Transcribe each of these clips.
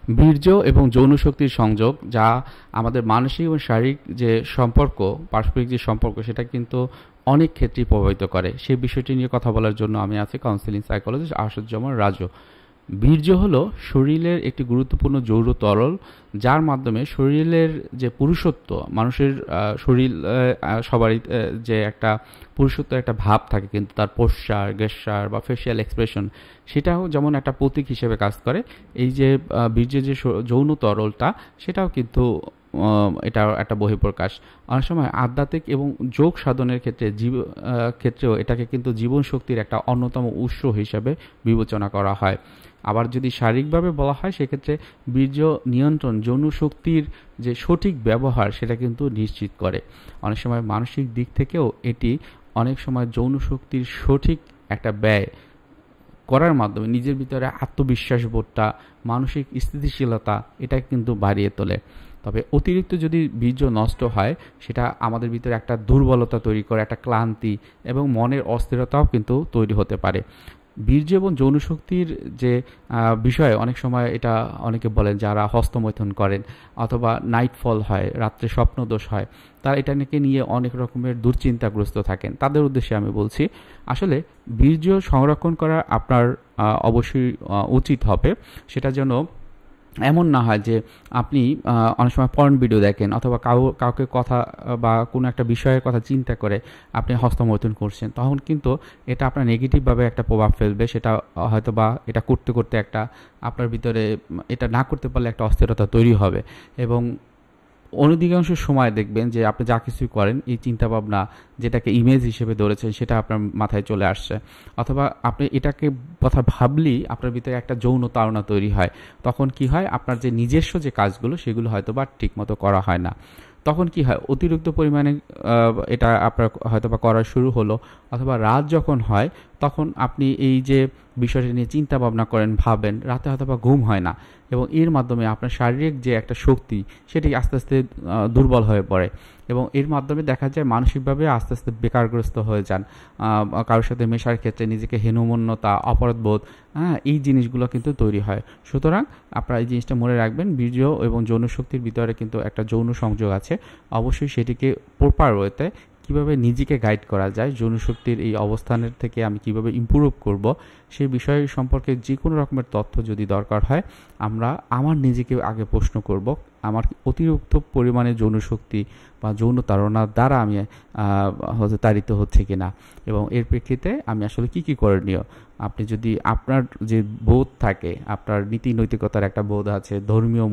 বীর্য এবং যৌন শক্তির সংযোগ, যা আমাদের মানসিক এবং শারীরিক যে সম্পর্ক, পারস্পরিক যে সম্পর্ক, সেটা কিন্তু অনেক ক্ষেত্রেই প্রভাবিত করে। সেই বিষয়টি নিয়ে কথা বলার জন্য আমি আছি কাউন্সিলিং সাইকোলজিস্ট আশুজ্জামান রাজু। বীর্য হলো শরীরের একটি গুরুত্বপূর্ণ জৈব তরল, যার মাধ্যমে শরীরের যে পুরুষত্ব, মানুষের শরীর সবারই যে একটা পুরুষত্ব একটা ভাব থাকে, কিন্তু তার পোশ্চার, গেস্টার বা ফেশিয়াল এক্সপ্রেশন, সেটাও যেমন একটা প্রতীক হিসেবে কাজ করে। এই যে বীর্যের যে যৌন তরলটা, সেটাও কিন্তু এটা একটা বহিঃপ্রকাশ। অনেক সময় আধ্যাত্মিক এবং যোগ সাধনের ক্ষেত্রেও এটাকে কিন্তু জীবন শক্তির একটা অন্যতম উৎস হিসেবে বিবেচনা করা হয়। আবার যদি শারীরিকভাবে বলা হয়, সেক্ষেত্রে বীর্য নিয়ন্ত্রণ যৌন শক্তির যে সঠিক ব্যবহার, সেটা কিন্তু নিশ্চিত করে। অনেক সময় মানসিক দিক থেকেও এটি অনেক সময় যৌন শক্তির সঠিক একটা ব্যয় করার মাধ্যমে নিজের ভিতরে আত্মবিশ্বাস বোধটা, মানসিক স্থিতিশীলতা, এটা কিন্তু বাড়িয়ে তোলে। তবে অতিরিক্ত যদি বীর্য নষ্ট হয়, সেটা আমাদের ভিতরে একটা দুর্বলতা তৈরি করে, একটা ক্লান্তি এবং মনের অস্থিরতাও কিন্তু তৈরি হতে পারে। বীর্য এবং যৌন শক্তির যে বিষয়ে অনেক সময় এটা অনেকে বলেন, যারা হস্তমৈথুন করেন অথবা নাইট ফল হয়, রাত্রে স্বপ্নদোষ হয়, তারা এটা নিয়ে অনেক রকমের দুশ্চিন্তাগ্রস্ত থাকেন। তাদের উদ্দেশ্যে আমি বলছি, আসলে বীর্য সংরক্ষণ করা আপনার অবশ্যই উচিত হবে। সেটা যেন এমন না হয় যে আপনি অনেক সময় পর্ন ভিডিও দেখেন অথবা কাউকে কথা বা কোনো একটা বিষয়ের কথা চিন্তা করে আপনি হস্তমৈথুন করছেন, তখন কিন্তু এটা আপনার নেগেটিভভাবে একটা প্রভাব ফেলবে। সেটা হয়তো বা এটা করতে করতে একটা আপনার ভিতরে, এটা না করতে পারলে একটা অস্থিরতা তৈরি হবে। এবং অধিকাংশ সময় দেখবেন যে আপনি যা কিছুই করেন, এই চিন্তাভাবনা যেটাকে ইমেজ হিসেবে ধরেছেন, সেটা আপনার মাথায় চলে আসছে, অথবা আপনি এটাকে কথা ভাবলেই আপনার ভিতরে একটা যৌন তাড়না তৈরি হয়। তখন কি হয়, আপনার যে নিজস্ব যে কাজগুলো, সেগুলো হয়তো বা ঠিকমতো করা হয় না। তখন কি হয়, অতিরিক্ত পরিমাণে এটা আপনার হয়তো বা করা শুরু হলো, অথবা রাত যখন হয়, তখন আপনি এই যে বিষয়টি নিয়ে চিন্তা ভাবনা করেন, ভাবেন, রাতে হয়তো বা ঘুম হয় না, এবং এর মাধ্যমে আপনার শারীরিক যে একটা শক্তি, সেটি আস্তে আস্তে দুর্বল হয়ে পড়ে, এবং এর মাধ্যমে দেখা যায় মানসিকভাবে আস্তে আস্তে বেকারগ্রস্ত হয়ে যান। কারোর সাথে মেশার ক্ষেত্রে নিজেকে হীনমন্যতা, অপরাধবোধ, এই জিনিসগুলো কিন্তু তৈরি হয়। সুতরাং আপনারা এই জিনিসটা মনে রাখবেন, বীর্য এবং যৌন শক্তির ভিতরে কিন্তু একটা যৌন সংযোগ আছে। অবশ্যই সেটিকে প্রপার ওয়েতে কীভাবে নিজেকে গাইড করা যায়, যৌন শক্তির এই অবস্থানের থেকে আমি কিভাবে ইমপ্রুভ করব, সেই বিষয় সম্পর্কে যে কোনো রকমের তথ্য যদি দরকার হয়, আমার নিজেকে আগে প্রশ্ন করব, আমার অতিরিক্ত পরিমাণে যৌন শক্তি বা যৌন তাড়নার দ্বারা আমি তাড়িত হচ্ছে কিনা, এবং এর প্রেক্ষিতে আমি আসলে কি করণীয়। আপনি যদি আপনার যে বোধ থাকে, আপনার নীতি নৈতিকতার একটা বোধ আছে, ধর্মীয়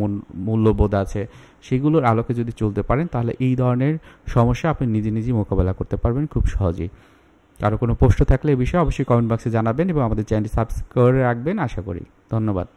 মূল্যবোধ আছে, সেগুলোর আলোকে যদি চলতে পারেন, তাহলে এই ধরনের সমস্যা আপনি নিজে মোকাবেলা করতে পারবেন খুব সহজেই। কারো কোনো প্রশ্ন থাকলে এই বিষয়ে অবশ্যই কমেন্ট বক্সে জানাবেন এবং আমাদের চ্যানেলটি সাবস্ক্রাইব করে রাখবেন, আশা করি। ধন্যবাদ।